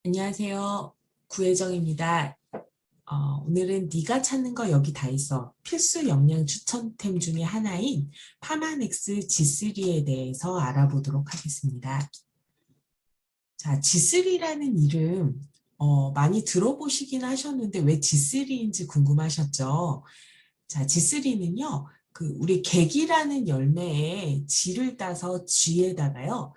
안녕하세요. 구혜정입니다. 오늘은 네가 찾는 거 여기 다 있어. 필수 영양 추천템 중에 하나인 파마넥스 G3에 대해서 알아보도록 하겠습니다. 자, G3라는 이름 많이 들어보시긴 하셨는데 왜 G3인지 궁금하셨죠? 자, G3는요. 우리 객이라는 열매에 G를 따서 G에다가요.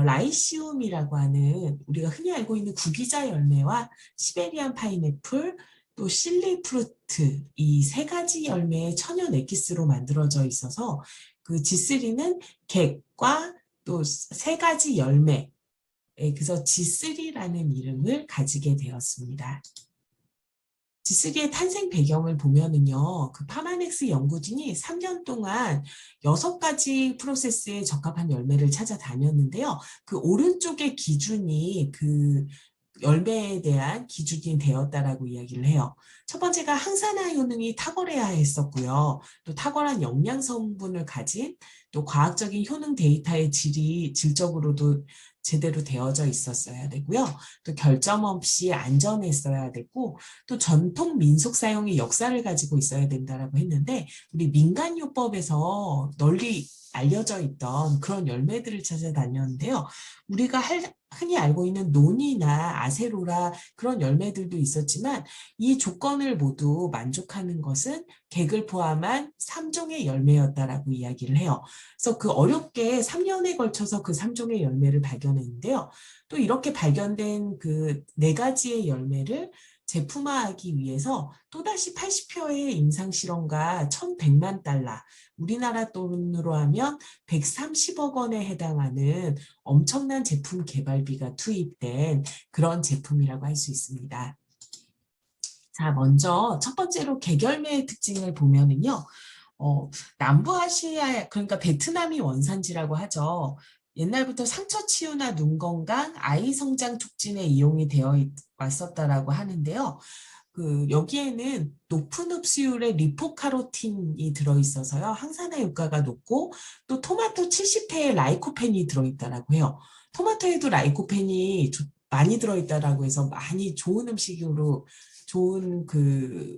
라이시움이라고 하는 우리가 흔히 알고 있는 구기자 열매와 시베리안 파인애플 또 실리프루트 이 세 가지 열매의 천연 엑기스로 만들어져 있어서 그 G3는 객과 또 세 가지 열매 그래서 G3라는 이름을 가지게 되었습니다. G3의 탄생 배경을 보면은요, 그 파마넥스 연구진이 3년 동안 6가지 프로세스에 적합한 열매를 찾아다녔는데요. 그 오른쪽의 기준이 그 열매에 대한 기준이 되었다라고 이야기를 해요. 첫 번째가 항산화 효능이 탁월해야 했었고요. 또 탁월한 영양 성분을 가진 또 과학적인 효능 데이터의 질적으로도 제대로 되어져 있었어야 되고요. 또 결점 없이 안전했어야 되고 또 전통 민속 사용의 역사를 가지고 있어야 된다라고 했는데 우리 민간요법에서 널리 알려져 있던 그런 열매들을 찾아다녔는데요. 우리가 흔히 알고 있는 논이나 아세로라 그런 열매들도 있었지만 이 조건을 모두 만족하는 것은 객을 포함한 3종의 열매였다라고 이야기를 해요. 그래서 그 어렵게 3년에 걸쳐서 그 3종의 열매를 발견했는데요. 또 이렇게 발견된 그 4가지의 열매를 제품화하기 위해서 또다시 80표의 임상실험과 1,100만 달러, 우리나라 돈으로 하면 130억 원에 해당하는 엄청난 제품 개발비가 투입된 그런 제품이라고 할 수 있습니다. 자, 먼저 첫 번째로 개결매의 특징을 보면은요. 남부아시아, 그러니까 베트남이 원산지라고 하죠. 옛날부터 상처 치유나 눈 건강, 아이 성장 촉진에 이용이 되어 왔었다라고 하는데요. 여기에는 높은 흡수율의 리포카로틴이 들어있어서요. 항산화 효과가 높고 또 토마토 70회에 라이코펜이 들어있다라고 해요. 토마토에도 라이코펜이 많이 들어있다라고 해서 많이 좋은 음식으로 좋은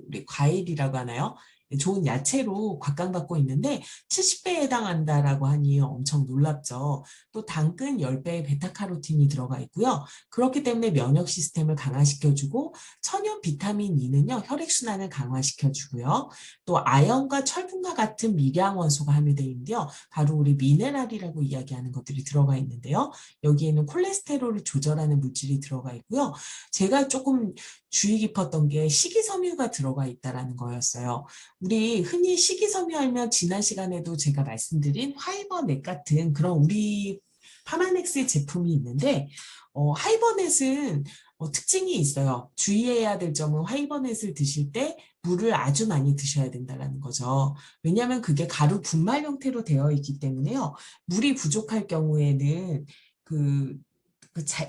우리 과일이라고 하나요? 좋은 야채로 각광받고 있는데 70배에 해당한다라고 하니 엄청 놀랍죠. 또 당근 10배의 베타카로틴이 들어가 있고요. 그렇기 때문에 면역 시스템을 강화시켜주고 천연 비타민 E는요, 혈액순환을 강화시켜주고요. 또 아연과 철분과 같은 미량 원소가 함유되어 있는데요. 바로 우리 미네랄이라고 이야기하는 것들이 들어가 있는데요. 여기에는 콜레스테롤을 조절하는 물질이 들어가 있고요. 제가 조금 주의 깊었던 게 식이섬유가 들어가 있다는 거였어요. 우리 흔히 식이섬유 하면 지난 시간에도 제가 말씀드린 하이버넷 같은 그런 우리 파마넥스의 제품이 있는데 하이버넷은 특징이 있어요. 주의해야 될 점은 하이버넷을 드실 때 물을 아주 많이 드셔야 된다는 거죠. 왜냐하면 그게 가루 분말 형태로 되어 있기 때문에요. 물이 부족할 경우에는 그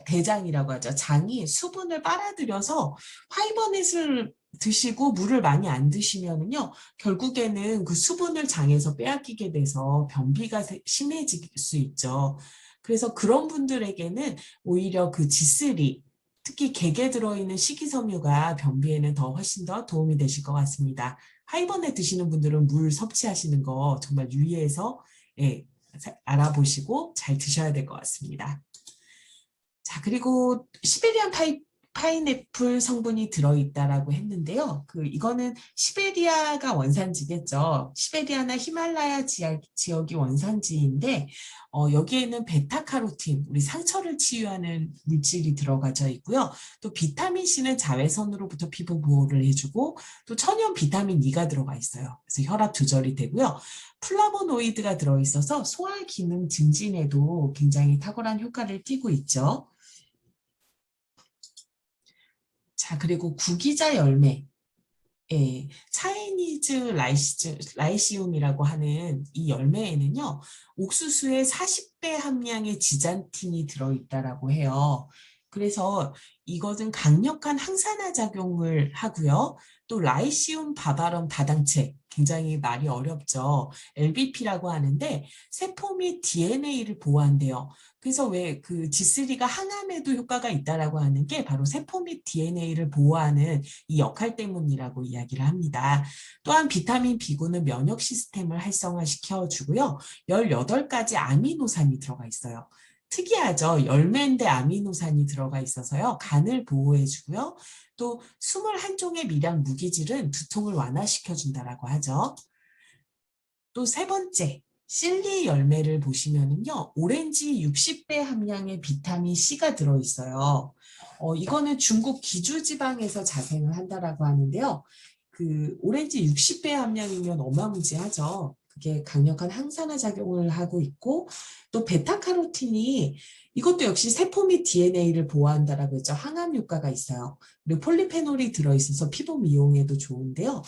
대장이라고 하죠. 장이 수분을 빨아들여서 파이버넷을 드시고 물을 많이 안 드시면은요, 결국에는 그 수분을 장에서 빼앗기게 돼서 변비가 심해질 수 있죠. 그래서 그런 분들에게는 오히려 그 G3, 특히 객에 들어있는 식이섬유가 변비에는 훨씬 더 도움이 되실 것 같습니다. 하이버넷 드시는 분들은 물 섭취하시는 거 정말 유의해서 예, 알아보시고 잘 드셔야 될 것 같습니다. 자, 그리고 파인애플 성분이 들어있다라고 했는데요. 이거는 시베리아가 원산지겠죠. 시베리아나 히말라야 지역이 원산지인데, 여기에는 베타카로틴, 우리 상처를 치유하는 물질이 들어가져 있고요. 또 비타민C는 자외선으로부터 피부 보호를 해주고, 또 천연 비타민 E가 들어가 있어요. 그래서 혈압 조절이 되고요. 플라보노이드가 들어있어서 소화 기능 증진에도 굉장히 탁월한 효과를 띠고 있죠. 자, 그리고 구기자 열매, 차이니즈 라이시움이라고 하는 이 열매에는요, 옥수수의 40배 함량의 지잔틴이 들어있다라고 해요. 그래서 이것은 강력한 항산화 작용을 하고요. 또 라이시움 바바럼 다당체, 굉장히 말이 어렵죠. LBP라고 하는데 세포 및 DNA를 보호한대요. 그래서 왜 그 G3가 항암에도 효과가 있다라고 하는 게 바로 세포 및 DNA를 보호하는 이 역할 때문이라고 이야기를 합니다. 또한 비타민 B군은 면역 시스템을 활성화시켜 주고요. 18가지 아미노산이 들어가 있어요. 특이하죠. 열매인데 아미노산이 들어가 있어서요. 간을 보호해주고요. 또 21종의 미량 무기질은 두통을 완화시켜준다라고 하죠. 또 세 번째, 실리 열매를 보시면은요. 오렌지 60배 함량의 비타민 C가 들어있어요. 이거는 중국 기주지방에서 자생을 한다라고 하는데요. 그 오렌지 60배 함량이면 어마무지하죠. 그게 강력한 항산화 작용을 하고 있고 또 베타카로틴이 이것도 역시 세포 및 DNA를 보호한다라고 했죠. 항암 효과가 있어요. 그리고 폴리페놀이 들어있어서 피부 미용에도 좋은데요.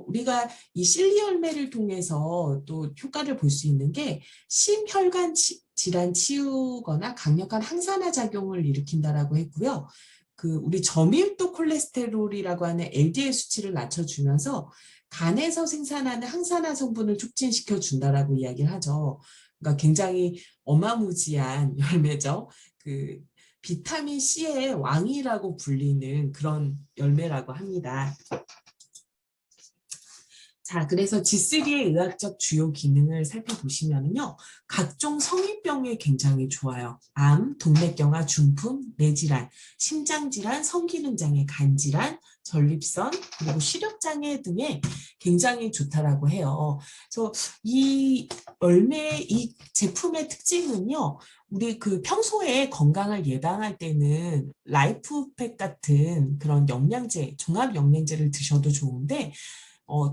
우리가 이 실리 열매를 통해서 또 효과를 볼 수 있는 게 심혈관 질환 치유거나 강력한 항산화 작용을 일으킨다라고 했고요. 그 우리 저밀도 콜레스테롤이라고 하는 LDL 수치를 낮춰주면서 간에서 생산하는 항산화 성분을 촉진시켜 준다라고 이야기를 하죠. 그러니까 굉장히 어마무지한 열매죠. 그 비타민 C의 왕이라고 불리는 그런 열매라고 합니다. 자, 그래서 G3의 의학적 주요 기능을 살펴보시면요. 각종 성인병에 굉장히 좋아요. 암, 동맥경화, 중풍, 뇌질환, 심장질환, 성기능장애, 간질환, 전립선, 그리고 시력장애 등에 굉장히 좋다라고 해요. 그래서 이 이 제품의 특징은요. 우리 그 평소에 건강을 예방할 때는 라이프팩 같은 그런 영양제, 종합 영양제를 드셔도 좋은데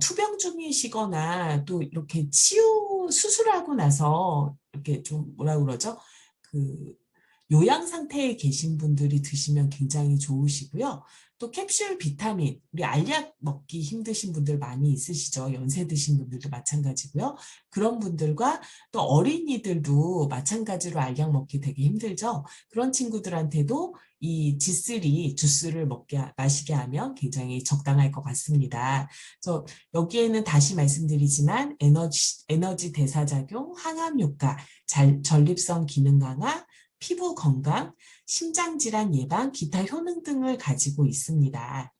투병 중이시거나 또 이렇게 수술하고 나서 이렇게 좀 뭐라 그러죠? 그 요양 상태에 계신 분들이 드시면 굉장히 좋으시고요. 또 캡슐 비타민, 우리 알약 먹기 힘드신 분들 많이 있으시죠. 연세 드신 분들도 마찬가지고요. 그런 분들과 또 어린이들도 마찬가지로 알약 먹기 되게 힘들죠. 그런 친구들한테도 이 G3 주스를 마시게 하면 굉장히 적당할 것 같습니다. 그래서 여기에는 다시 말씀드리지만 에너지 대사작용, 항암 효과, 전립선 기능 강화, 피부 건강, 심장질환 예방, 기타 효능 등을 가지고 있습니다.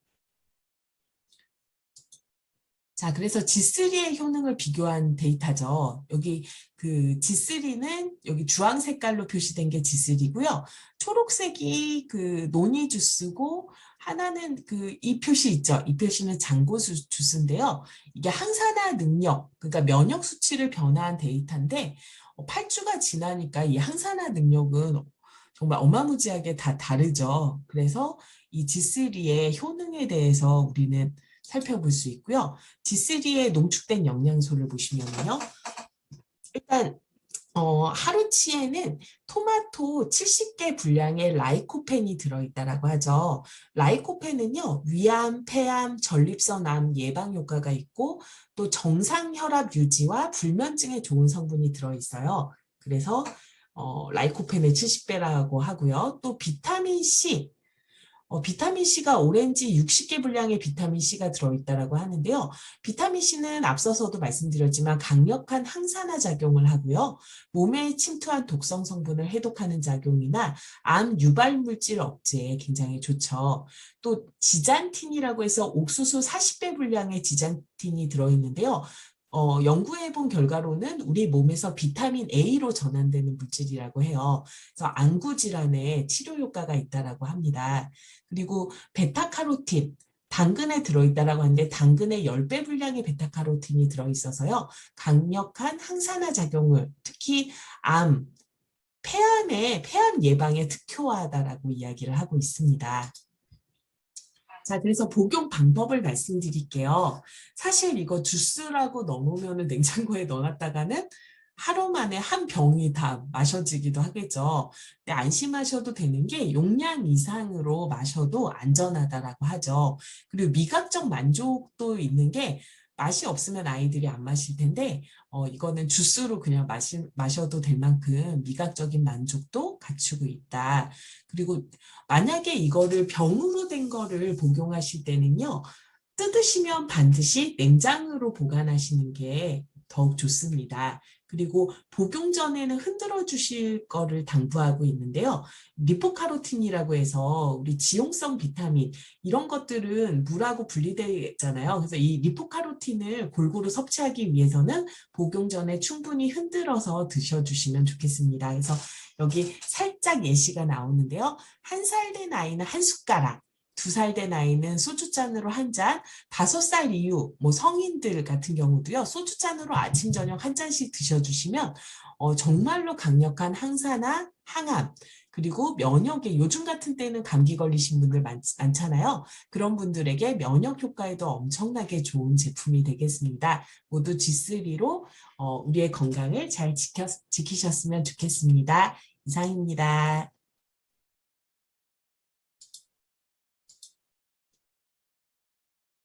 자, 그래서 G3의 효능을 비교한 데이터죠. 여기 그 G3는 여기 주황 색깔로 표시된 게 G3고요. 초록색이 그 노니 주스고 하나는 그 이 표시 있죠. 이 표시는 장고 주스인데요. 이게 항산화 능력, 그러니까 면역 수치를 변화한 데이터인데 8주가 지나니까 이 항산화 능력은 정말 어마무지하게 다 다르죠. 그래서 이 G3의 효능에 대해서 우리는 살펴볼 수 있고요. G3의 농축된 영양소를 보시면요. 일단 하루치에는 토마토 70개 분량의 라이코펜이 들어있다라고 하죠. 라이코펜은요, 위암, 폐암, 전립선암 예방 효과가 있고 또 정상 혈압 유지와 불면증에 좋은 성분이 들어있어요. 그래서 라이코펜의 70배라고 하고요. 또 비타민 C, 비타민 C가 오렌지 60개 분량의 비타민 C가 들어있다고 하는데요. 비타민 C는 앞서서도 말씀드렸지만 강력한 항산화 작용을 하고요. 몸에 침투한 독성 성분을 해독하는 작용이나 암 유발 물질 억제에 굉장히 좋죠. 또 지잔틴이라고 해서 옥수수 40배 분량의 지잔틴이 들어있는데요. 연구해 본 결과로는 우리 몸에서 비타민 A로 전환되는 물질이라고 해요. 그래서 안구 질환에 치료 효과가 있다라고 합니다. 그리고 베타카로틴, 당근에 들어있다라고 하는데 당근의 10배 분량의 베타카로틴이 들어있어서요. 강력한 항산화 작용을 특히 암, 폐암 예방에 특효하다라고 이야기를 하고 있습니다. 자, 그래서 복용 방법을 말씀드릴게요. 사실 이거 주스라고 넣어놓으면 냉장고에 넣어놨다가는 하루 만에 한 병이 다 마셔지기도 하겠죠. 근데 안심하셔도 되는 게 용량 이상으로 마셔도 안전하다라고 하죠. 그리고 미각적 만족도 있는 게 맛이 없으면 아이들이 안 마실 텐데 이거는 주스로 그냥 마셔도 될 만큼 미각적인 만족도 갖추고 있다. 그리고 만약에 이거를 병으로 된 거를 복용하실 때는요. 뜯으시면 반드시 냉장으로 보관하시는 게 더욱 좋습니다. 그리고 복용 전에는 흔들어 주실 거를 당부하고 있는데요. 리포카로틴이라고 해서 우리 지용성 비타민 이런 것들은 물하고 분리되어 있잖아요. 그래서 이 리포카로틴을 골고루 섭취하기 위해서는 복용 전에 충분히 흔들어서 드셔주시면 좋겠습니다. 그래서 여기 살짝 예시가 나오는데요. 1살 된 아이는 한 숟가락, 2살 된 아이는 소주잔으로 한 잔, 5살 이후 뭐 성인들 같은 경우도요. 소주잔으로 아침 저녁 한 잔씩 드셔주시면 정말로 강력한 항산화, 항암 그리고 면역에 요즘 같은 때는 감기 걸리신 분들 많잖아요. 그런 분들에게 면역 효과에도 엄청나게 좋은 제품이 되겠습니다. 모두 G3로 우리의 건강을 잘 지키셨으면 좋겠습니다. 이상입니다.